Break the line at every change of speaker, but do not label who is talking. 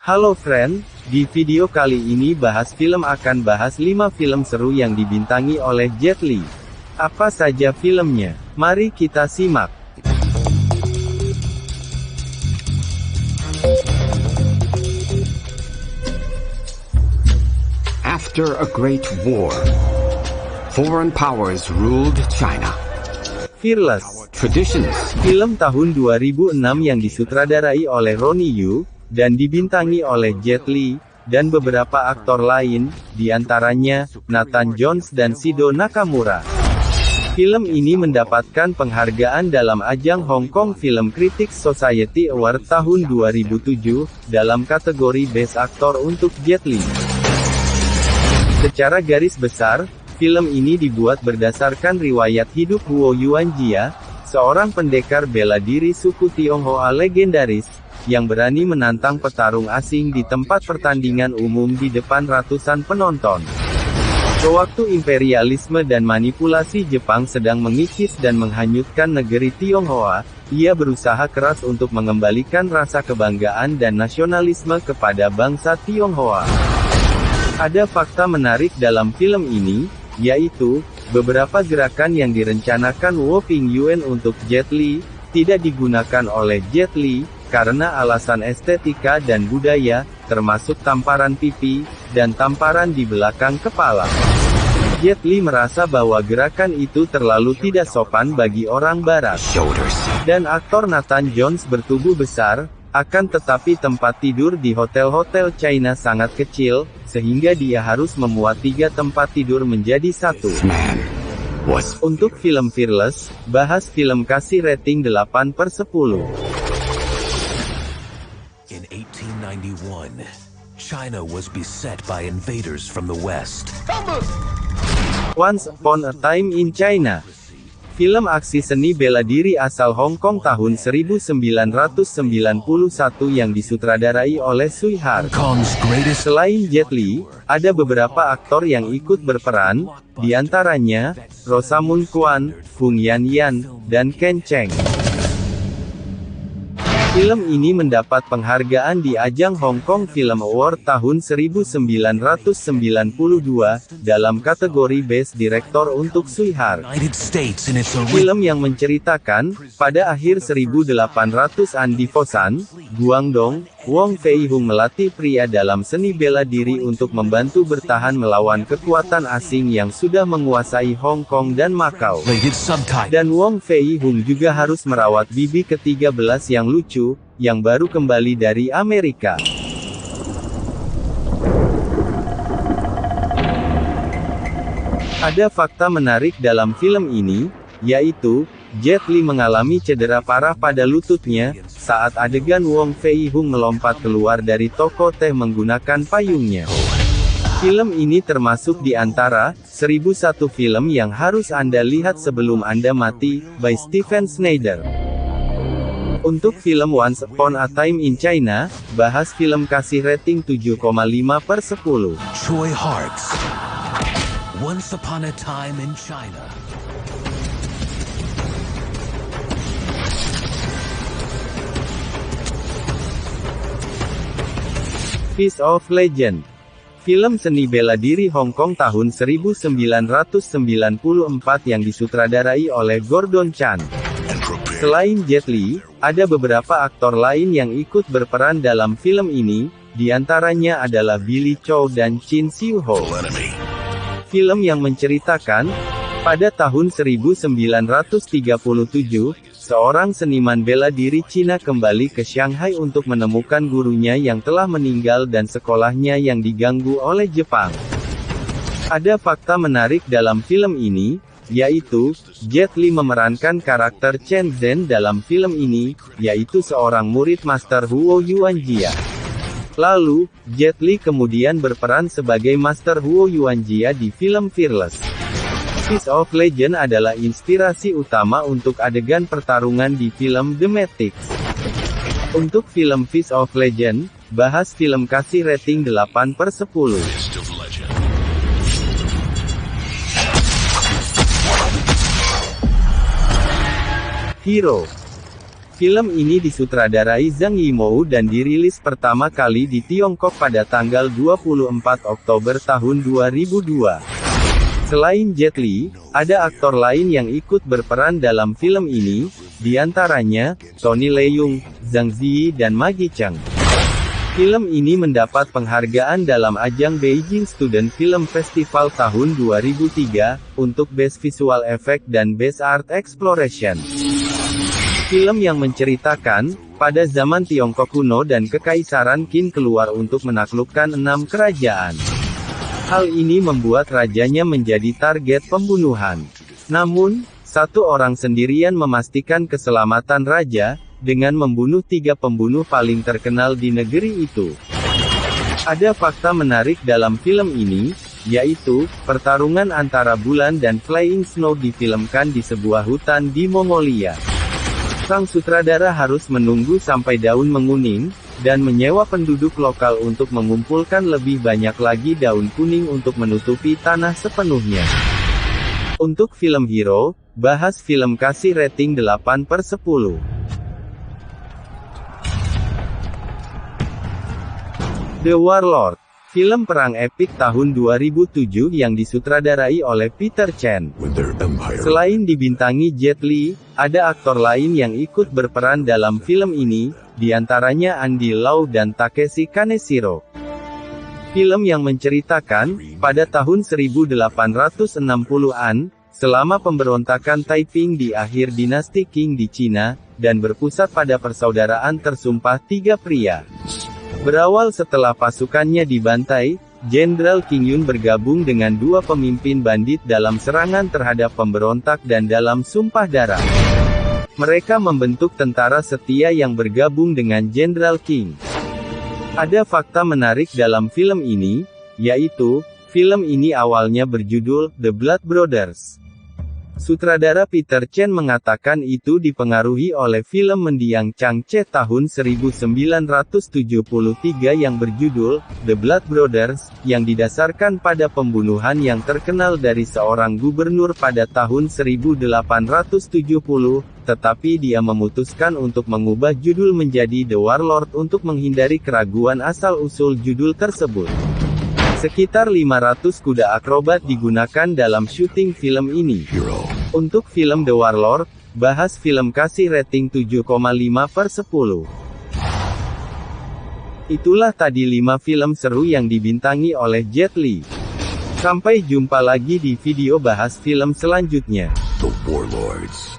Halo friend, di video kali ini akan bahas 5 film seru yang dibintangi oleh Jet Li. Apa saja filmnya? Mari kita simak.
After a great war, foreign powers ruled China.
Fearless.
Traditions.
Film tahun 2006 yang disutradarai oleh Ronnie Yu, dan dibintangi oleh Jet Li, dan beberapa aktor lain, diantaranya, Nathan Jones dan Shido Nakamura. Film ini mendapatkan penghargaan dalam ajang Hong Kong Film Critics Society Award tahun 2007, dalam kategori Best Actor untuk Jet Li. Secara garis besar, film ini dibuat berdasarkan riwayat hidup Huo Yuanjia, seorang pendekar bela diri suku Tionghoa legendaris, yang berani menantang petarung asing di tempat pertandingan umum di depan ratusan penonton. Sewaktu imperialisme dan manipulasi Jepang sedang mengikis dan menghanyutkan negeri Tionghoa, ia berusaha keras untuk mengembalikan rasa kebanggaan dan nasionalisme kepada bangsa Tionghoa. Ada fakta menarik dalam film ini, yaitu, beberapa gerakan yang direncanakan Wu Pingyuan untuk Jet Li, tidak digunakan oleh Jet Li, karena alasan estetika dan budaya, termasuk tamparan pipi, dan tamparan di belakang kepala. Jet Li merasa bahwa gerakan itu terlalu tidak sopan bagi orang barat. Dan aktor Nathan Jones bertubuh besar, akan tetapi tempat tidur di hotel-hotel China sangat kecil, sehingga dia harus memuat 3 tempat tidur menjadi 1. Untuk film Fearless, bahas film kasih rating 8/10.
In 1891, China was beset by invaders from the west.
Once Upon a Time in China. Film aksi seni bela diri asal Hong Kong tahun 1991 yang disutradarai oleh Tsui Hark. Selain Jet Li, ada beberapa aktor yang ikut berperan, diantaranya, Rosamund Kwan, Fung Yan, dan Ken Cheng. Film ini mendapat penghargaan di ajang Hong Kong Film Award tahun 1992, dalam kategori Best Director untuk Tsui Hark. Film yang menceritakan, pada akhir 1800-an di Foshan, Guangdong, Wong Fei Hung melatih pria dalam seni bela diri untuk membantu bertahan melawan kekuatan asing yang sudah menguasai Hong Kong dan Macau. Dan Wong Fei Hung juga harus merawat bibi ke-13 yang lucu, yang baru kembali dari Amerika. Ada fakta menarik dalam film ini, yaitu, Jet Li mengalami cedera parah pada lututnya, saat adegan Wong Fei Hung melompat keluar dari toko teh menggunakan payungnya. Film ini termasuk di antara 1001 film yang harus Anda lihat sebelum Anda mati, by Stephen Snyder. Untuk film Once Upon a Time in China, bahas film kasih rating 7,5/10.
Tsui Hark's Once Upon a Time in China.
Fist of Legend. Film seni bela diri Hong Kong tahun 1994 yang disutradarai oleh Gordon Chan. Selain Jet Li, ada beberapa aktor lain yang ikut berperan dalam film ini, diantaranya adalah Billy Chow dan Chin Siu Ho. Film yang menceritakan, pada tahun 1937, seorang seniman bela diri Cina kembali ke Shanghai untuk menemukan gurunya yang telah meninggal dan sekolahnya yang diganggu oleh Jepang. Ada fakta menarik dalam film ini, yaitu, Jet Li memerankan karakter Chen Zhen dalam film ini, yaitu seorang murid Master Huo Yuanjia. Lalu, Jet Li kemudian berperan sebagai Master Huo Yuanjia di film Fearless. Fist of Legend adalah inspirasi utama untuk adegan pertarungan di film The Matrix. Untuk film Fist of Legend, bahas film kasih rating 8/10. Hero. Film ini disutradarai Zhang Yimou dan dirilis pertama kali di Tiongkok pada tanggal 24 Oktober tahun 2002. Selain Jet Li, ada aktor lain yang ikut berperan dalam film ini, diantaranya Tony Leung, Zhang Ziyi dan Maggie Cheung. Film ini mendapat penghargaan dalam ajang Beijing Student Film Festival tahun 2003, untuk Best Visual Effect dan Best Art Exploration. Film yang menceritakan, pada zaman Tiongkok kuno dan Kekaisaran Qin keluar untuk menaklukkan 6 kerajaan. Hal ini membuat rajanya menjadi target pembunuhan. Namun, satu orang sendirian memastikan keselamatan raja, dengan membunuh 3 pembunuh paling terkenal di negeri itu. Ada fakta menarik dalam film ini, yaitu, pertarungan antara Bulan dan Flying Snow difilmkan di sebuah hutan di Mongolia. Sang sutradara harus menunggu sampai daun menguning, dan menyewa penduduk lokal untuk mengumpulkan lebih banyak lagi daun kuning untuk menutupi tanah sepenuhnya. Untuk film Hero, bahas film kasih rating 8/10. The Warlord, film perang epik tahun 2007 yang disutradarai oleh Peter Chen. Selain dibintangi Jet Li, ada aktor lain yang ikut berperan dalam film ini, diantaranya Andy Lau dan Takeshi Kaneshiro. Film yang menceritakan, pada tahun 1860-an, selama pemberontakan Taiping di akhir dinasti Qing di Cina, dan berpusat pada persaudaraan tersumpah 3 pria. Berawal setelah pasukannya dibantai, Jenderal Qing Yun bergabung dengan 2 pemimpin bandit dalam serangan terhadap pemberontak dan dalam sumpah darah. Mereka membentuk tentara setia yang bergabung dengan Jenderal Qing. Ada fakta menarik dalam film ini, yaitu, film ini awalnya berjudul The Blood Brothers. Sutradara Peter Chen mengatakan itu dipengaruhi oleh film mendiang Chang'e tahun 1973 yang berjudul The Blood Brothers, yang didasarkan pada pembunuhan yang terkenal dari seorang gubernur pada tahun 1870, tetapi dia memutuskan untuk mengubah judul menjadi The Warlord untuk menghindari keraguan asal-usul judul tersebut. Sekitar 500 kuda akrobat digunakan dalam syuting film ini. Untuk film The Warlord, bahas film kasih rating 7,5/10. Itulah tadi 5 film seru yang dibintangi oleh Jet Li. Sampai jumpa lagi di video bahas film selanjutnya.
The Warlords.